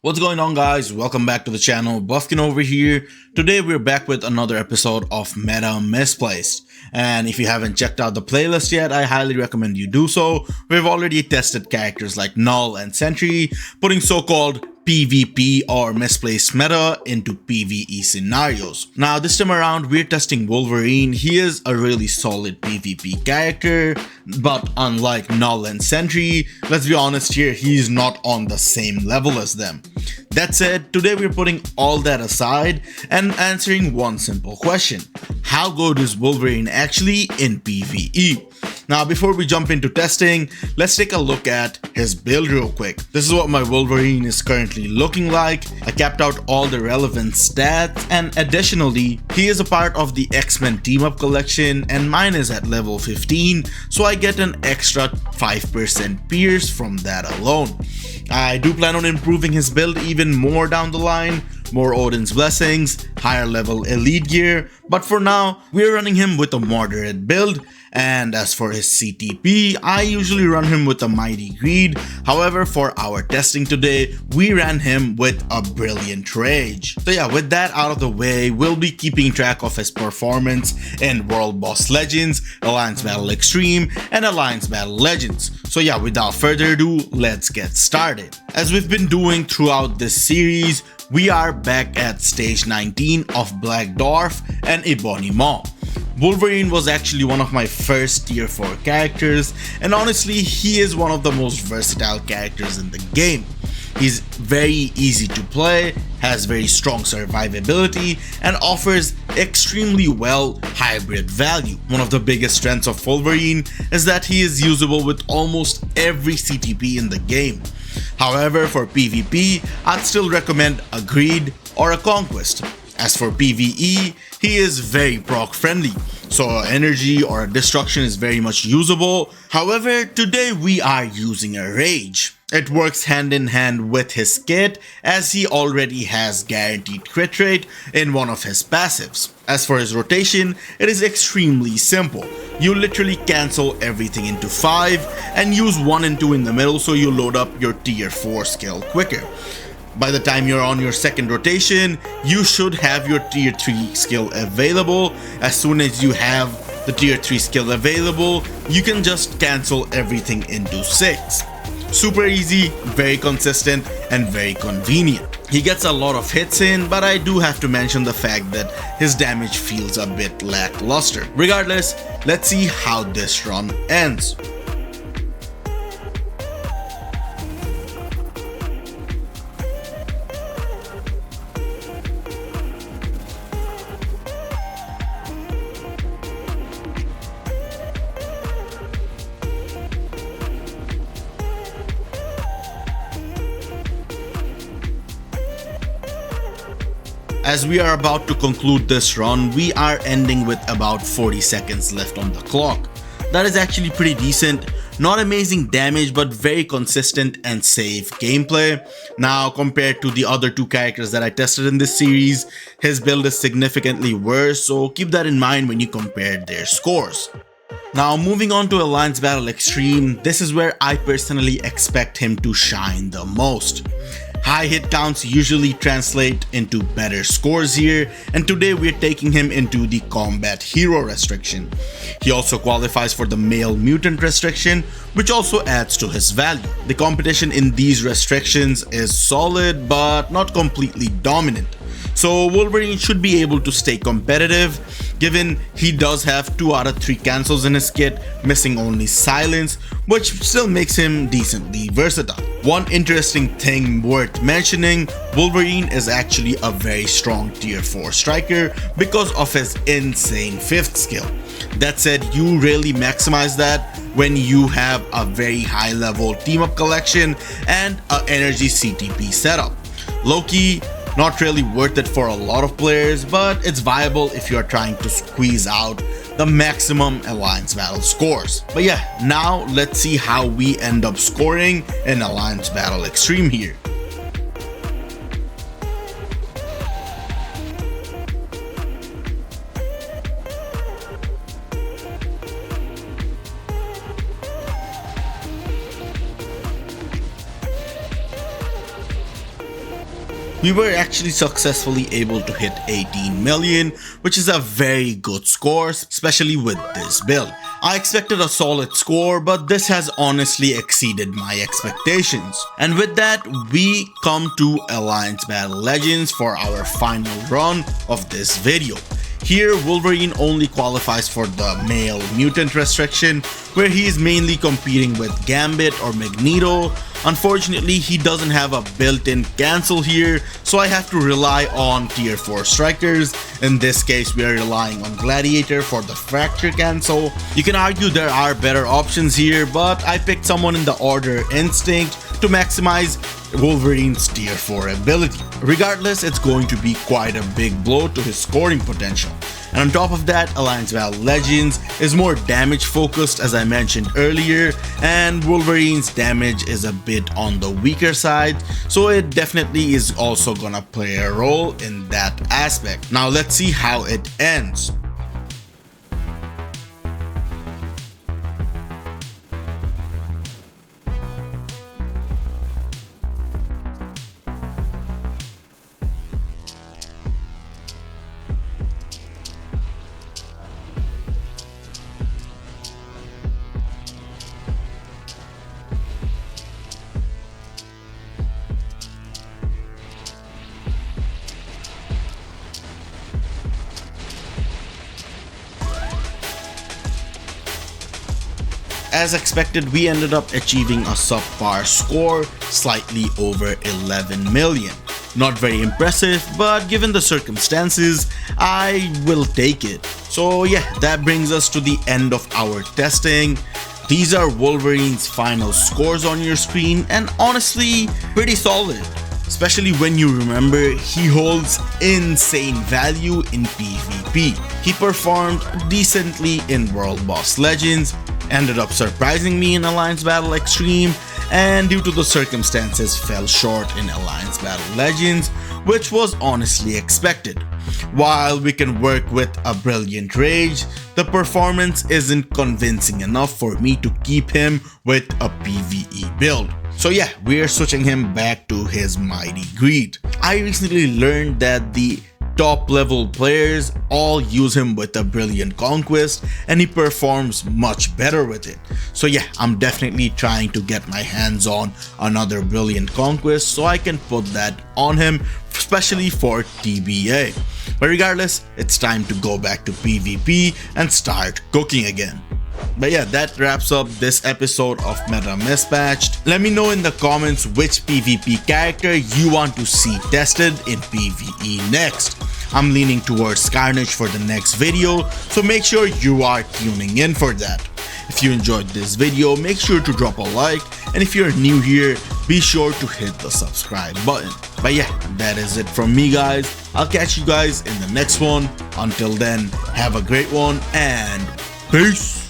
What's going on, guys? Welcome back to the channel. Bufkin over here. Today we're back with another episode of Meta Misplaced. And if you haven't checked out the playlist yet, I highly recommend you do so. We've already tested characters like Null and Sentry, putting so-called PvP or misplaced meta into PvE scenarios. Now this time around we're testing Wolverine. He is a really solid PvP character, but unlike Null and Sentry, let's be honest here, he's not on the same level as them. That said, today we're putting all that aside and answering one simple question. How good is Wolverine actually in PvE? Now before we jump into testing, let's take a look at his build real quick. This is what my Wolverine is currently looking like. I capped out all the relevant stats, and additionally, he is a part of the X-Men Team Up collection and mine is at level 15, so I get an extra 5% pierce from that alone. I do plan on improving his build even more down the line, more Odin's Blessings, higher level elite gear, but for now, we're running him with a moderate build. And as for his CTP, I usually run him with a Mighty Greed. However, for our testing today, we ran him with a Brilliant Rage. So yeah, with that out of the way, we'll be keeping track of his performance in World Boss Legends, Alliance Battle Extreme, and Alliance Battle Legends. So yeah, without further ado, let's get started. As we've been doing throughout this series, we are back at stage 19 of Black Dwarf and Ebony Maw. Wolverine was actually one of my first tier 4 characters, and honestly he is one of the most versatile characters in the game. He's very easy to play, has very strong survivability, and offers extremely well hybrid value. One of the biggest strengths of Wolverine is that he is usable with almost every CTP in the game. However, for PvP, I'd still recommend a Greed or a Conquest. As for PvE, he is very proc friendly, so energy or a destruction is very much usable. However, today we are using a Rage. It works hand in hand with his kit as he already has guaranteed crit rate in one of his passives. As for his rotation, it is extremely simple. You literally cancel everything into 5 and use 1 and 2 in the middle so you load up your tier 4 skill quicker. By the time you're on your second rotation, you should have your tier 3 skill available. As soon as you have the tier 3 skill available, you can just cancel everything into 6. Super easy, very consistent, and very convenient. He gets a lot of hits in, but I do have to mention the fact that his damage feels a bit lackluster. Regardless, let's see how this run ends. As we are about to conclude this run, we are ending with about 40 seconds left on the clock. That is actually pretty decent, not amazing damage but very consistent and safe gameplay. Now compared to the other two characters that I tested in this series, his build is significantly worse, so keep that in mind when you compare their scores. Now moving on to Alliance Battle Extreme, this is where I personally expect him to shine the most. High hit counts usually translate into better scores here, and today we're taking him into the Combat Hero restriction. He also qualifies for the Male Mutant restriction, which also adds to his value. The competition in these restrictions is solid but not completely dominant, so Wolverine should be able to stay competitive given he does have 2 out of 3 cancels in his kit, missing only Silence, which still makes him decently versatile. One interesting thing worth mentioning, Wolverine is actually a very strong tier 4 striker because of his insane 5th skill. That said, you really maximize that when you have a very high level team up collection and an energy CTP setup. Low-key, not really worth it for a lot of players, but it's viable if you are trying to squeeze out the maximum Alliance Battle scores. But yeah, now let's see how we end up scoring in Alliance Battle Extreme here. we were actually successfully able to hit 18 million, which is a very good score, especially with this build. I expected a solid score, but this has honestly exceeded my expectations. And with that, we come to Alliance Battle Legends for our final run of this video. Here, Wolverine only qualifies for the male mutant restriction, where he is mainly competing with Gambit or Magneto. Unfortunately, he doesn't have a built-in cancel here, so I have to rely on tier 4 strikers. In this case, we are relying on Gladiator for the fracture cancel. You can argue there are better options here, but I picked someone in the order Instinct to maximize Wolverine's tier 4 ability. Regardless, it's going to be quite a big blow to his scoring potential. And on top of that, Alliance Battle Legends is more damage focused, as I mentioned earlier, and Wolverine's damage is a bit on the weaker side, so it definitely is also gonna play a role in that aspect. Now let's see how it ends. As expected, we ended up achieving a subpar score, slightly over 11 million. Not very impressive, but given the circumstances, I will take it. So yeah, that brings us to the end of our testing. These are Wolverine's final scores on your screen, and honestly, pretty solid. Especially when you remember he holds insane value in PvP. He performed decently in World Boss Legends, ended up surprising me in Alliance Battle Extreme, and due to the circumstances fell short in Alliance Battle Legends, which was honestly expected. While we can work with a Brilliant Rage, the performance isn't convincing enough for me to keep him with a PvE build. So yeah, we are switching him back to his Mighty Greed. I recently learned that the top level players all use him with a Brilliant Conquest, and he performs much better with it. So yeah, I'm definitely trying to get my hands on another Brilliant Conquest so I can put that on him, especially for TBA. But regardless, it's time to go back to PvP and start cooking again. But yeah, that wraps up this episode of Meta Misplaced. Let me know in the comments which PvP character you want to see tested in PvE next. I'm leaning towards Carnage for the next video, so make sure you are tuning in for that. If you enjoyed this video, make sure to drop a like, and if you're new here, be sure to hit the subscribe button. But yeah, that is it from me guys. I'll catch you guys in the next one. Until then, have a great one and peace!